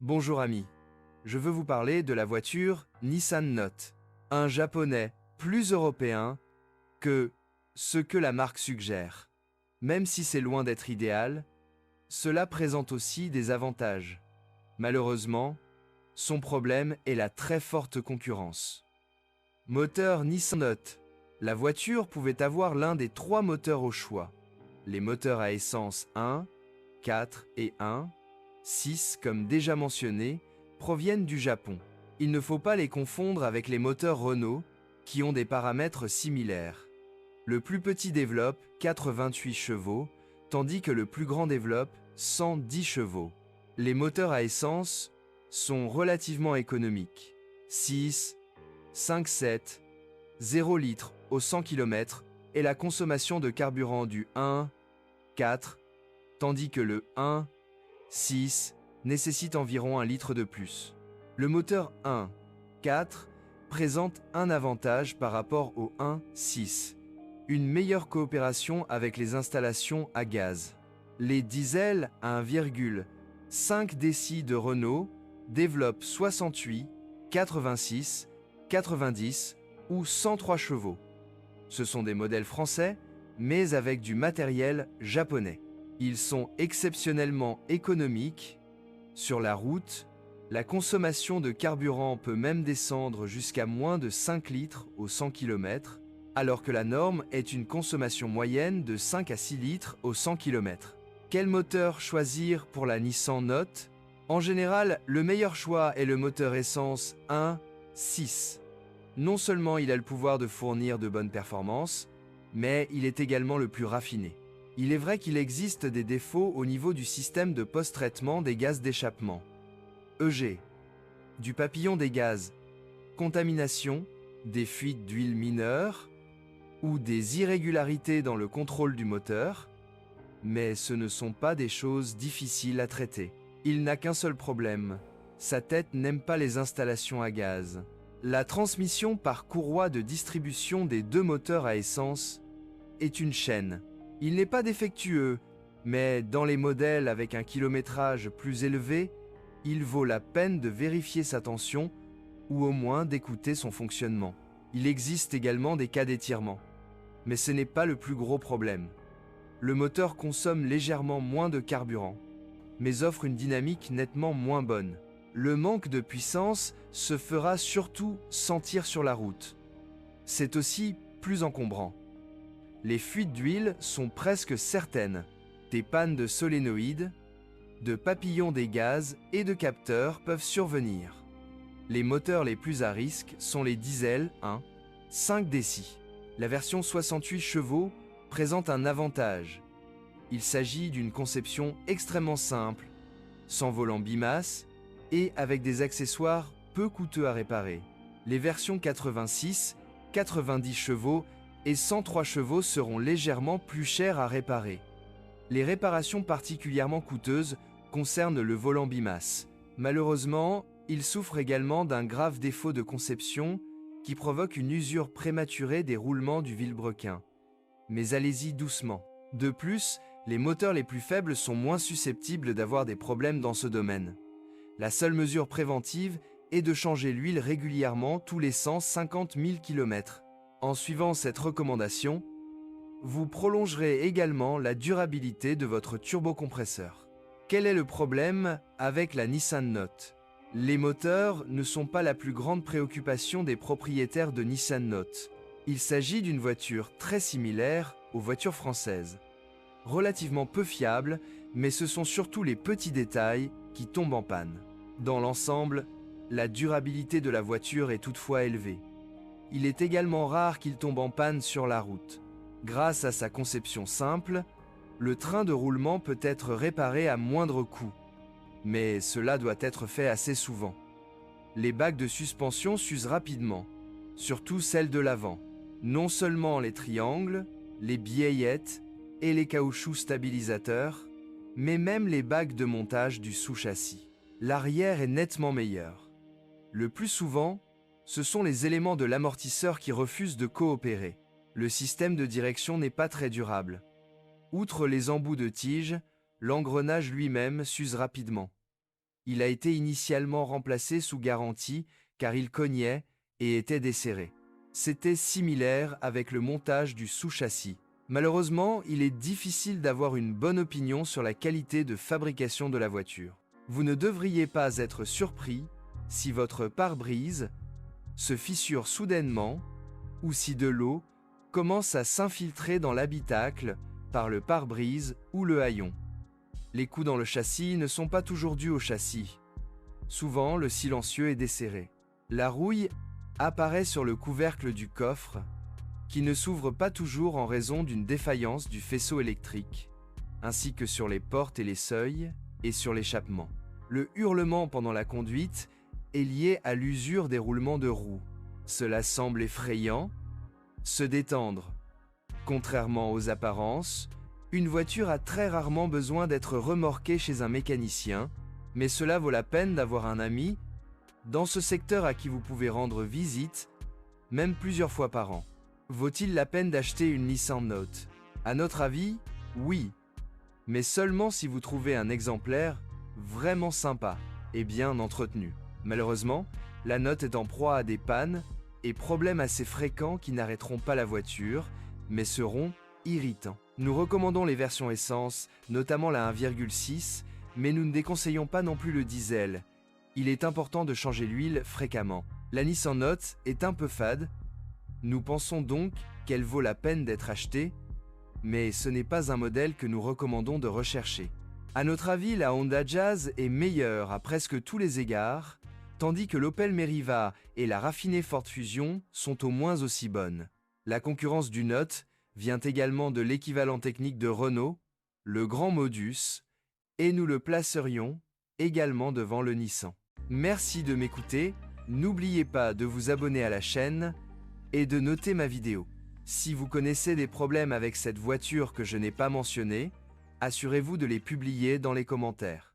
Bonjour amis, je veux vous parler de la voiture Nissan Note, un japonais plus européen que ce que la marque suggère. Même si c'est loin d'être idéal, cela présente aussi des avantages. Malheureusement, son problème est la très forte concurrence. Moteur Nissan Note. La voiture pouvait avoir l'un des trois moteurs au choix. Les moteurs à essence 1, 4 et 1, 6 comme déjà mentionné, proviennent du Japon. Il ne faut pas les confondre avec les moteurs Renault, qui ont des paramètres similaires. Le plus petit développe 88 chevaux, tandis que le plus grand développe 110 chevaux. Les moteurs à essence sont relativement économiques. 6, 5,7, 0 litres au 100 km et la consommation de carburant du 1, 4, tandis que le 1, 6 nécessite environ 1 litre de plus. Le moteur 1, 4 présente un avantage par rapport au 1, 6. Une meilleure coopération avec les installations à gaz. Les diesels à 1,5 déci de Renault développent 68, 86, 90 ou 103 chevaux. Ce sont des modèles français, mais avec du matériel japonais. Ils sont exceptionnellement économiques. Sur la route, la consommation de carburant peut même descendre jusqu'à moins de 5 litres au 100 km, alors que la norme est une consommation moyenne de 5 à 6 litres au 100 km. Quel moteur choisir pour la Nissan Note? En général, le meilleur choix est le moteur essence 1.6. Non seulement il a le pouvoir de fournir de bonnes performances, mais il est également le plus raffiné. Il est vrai qu'il existe des défauts au niveau du système de post-traitement des gaz d'échappement. EG, du papillon des gaz, contamination, des fuites d'huile mineures ou des irrégularités dans le contrôle du moteur, mais ce ne sont pas des choses difficiles à traiter. Il n'a qu'un seul problème, sa tête n'aime pas les installations à gaz. La transmission par courroie de distribution des deux moteurs à essence est une chaîne. Il n'est pas défectueux, mais dans les modèles avec un kilométrage plus élevé, il vaut la peine de vérifier sa tension ou au moins d'écouter son fonctionnement. Il existe également des cas d'étirement, mais ce n'est pas le plus gros problème. Le moteur consomme légèrement moins de carburant, mais offre une dynamique nettement moins bonne. Le manque de puissance se fera surtout sentir sur la route. C'est aussi plus encombrant. Les fuites d'huile sont presque certaines. Des pannes de solénoïdes, de papillons des gaz et de capteurs peuvent survenir. Les moteurs les plus à risque sont les diesels 1.5 déci. La version 68 chevaux présente un avantage. Il s'agit d'une conception extrêmement simple, sans volant bimasse et avec des accessoires peu coûteux à réparer. Les versions 86, 90 chevaux et 103 chevaux seront légèrement plus chères à réparer. Les réparations particulièrement coûteuses concernent le volant bimasse. Malheureusement, il souffre également d'un grave défaut de conception qui provoque une usure prématurée des roulements du vilebrequin. Mais allez-y doucement. De plus, les moteurs les plus faibles sont moins susceptibles d'avoir des problèmes dans ce domaine. La seule mesure préventive est de changer l'huile régulièrement tous les 150 000 km. En suivant cette recommandation, vous prolongerez également la durabilité de votre turbocompresseur. Quel est le problème avec la Nissan Note? Les moteurs ne sont pas la plus grande préoccupation des propriétaires de Nissan Note. Il s'agit d'une voiture très similaire aux voitures françaises. Relativement peu fiable, mais ce sont surtout les petits détails qui tombent en panne. Dans l'ensemble, la durabilité de la voiture est toutefois élevée. Il est également rare qu'il tombe en panne sur la route. Grâce à sa conception simple, le train de roulement peut être réparé à moindre coût. Mais cela doit être fait assez souvent. Les bagues de suspension s'usent rapidement, surtout celles de l'avant. Non seulement les triangles, les biellettes et les caoutchoucs stabilisateurs, mais même les bagues de montage du sous-châssis. L'arrière est nettement meilleur. Le plus souvent, ce sont les éléments de l'amortisseur qui refusent de coopérer. Le système de direction n'est pas très durable. Outre les embouts de tige, l'engrenage lui-même s'use rapidement. Il a été initialement remplacé sous garantie car il cognait et était desserré. C'était similaire avec le montage du sous-châssis. Malheureusement, il est difficile d'avoir une bonne opinion sur la qualité de fabrication de la voiture. Vous ne devriez pas être surpris si votre pare-brise se fissure soudainement ou si de l'eau commence à s'infiltrer dans l'habitacle par le pare-brise ou le haillon. Les coups dans le châssis ne sont pas toujours dus au châssis. Souvent, le silencieux est desserré. La rouille apparaît sur le couvercle du coffre, qui ne s'ouvre pas toujours en raison d'une défaillance du faisceau électrique, ainsi que sur les portes et les seuils, et sur l'échappement. Le hurlement pendant la conduite est lié à l'usure des roulements de roues. Cela semble effrayant. Se détendre. Contrairement aux apparences, une voiture a très rarement besoin d'être remorquée chez un mécanicien, mais cela vaut la peine d'avoir un ami dans ce secteur à qui vous pouvez rendre visite, même plusieurs fois par an. Vaut-il la peine d'acheter une Nissan Note? À notre avis, oui, mais seulement si vous trouvez un exemplaire vraiment sympa et bien entretenu. Malheureusement, la Note est en proie à des pannes et problèmes assez fréquents qui n'arrêteront pas la voiture, mais seront irritants. Nous recommandons les versions essence, notamment la 1,6, mais nous ne déconseillons pas non plus le diesel. Il est important de changer l'huile fréquemment. La Nissan Note est un peu fade. Nous pensons donc qu'elle vaut la peine d'être achetée, mais ce n'est pas un modèle que nous recommandons de rechercher. À notre avis, la Honda Jazz est meilleure à presque tous les égards, tandis que l'Opel Meriva et la raffinée Ford Fusion sont au moins aussi bonnes. La concurrence du Note vient également de l'équivalent technique de Renault, le Grand Modus, et nous le placerions également devant le Nissan. Merci de m'écouter, n'oubliez pas de vous abonner à la chaîne et de noter ma vidéo. Si vous connaissez des problèmes avec cette voiture que je n'ai pas mentionné, assurez-vous de les publier dans les commentaires.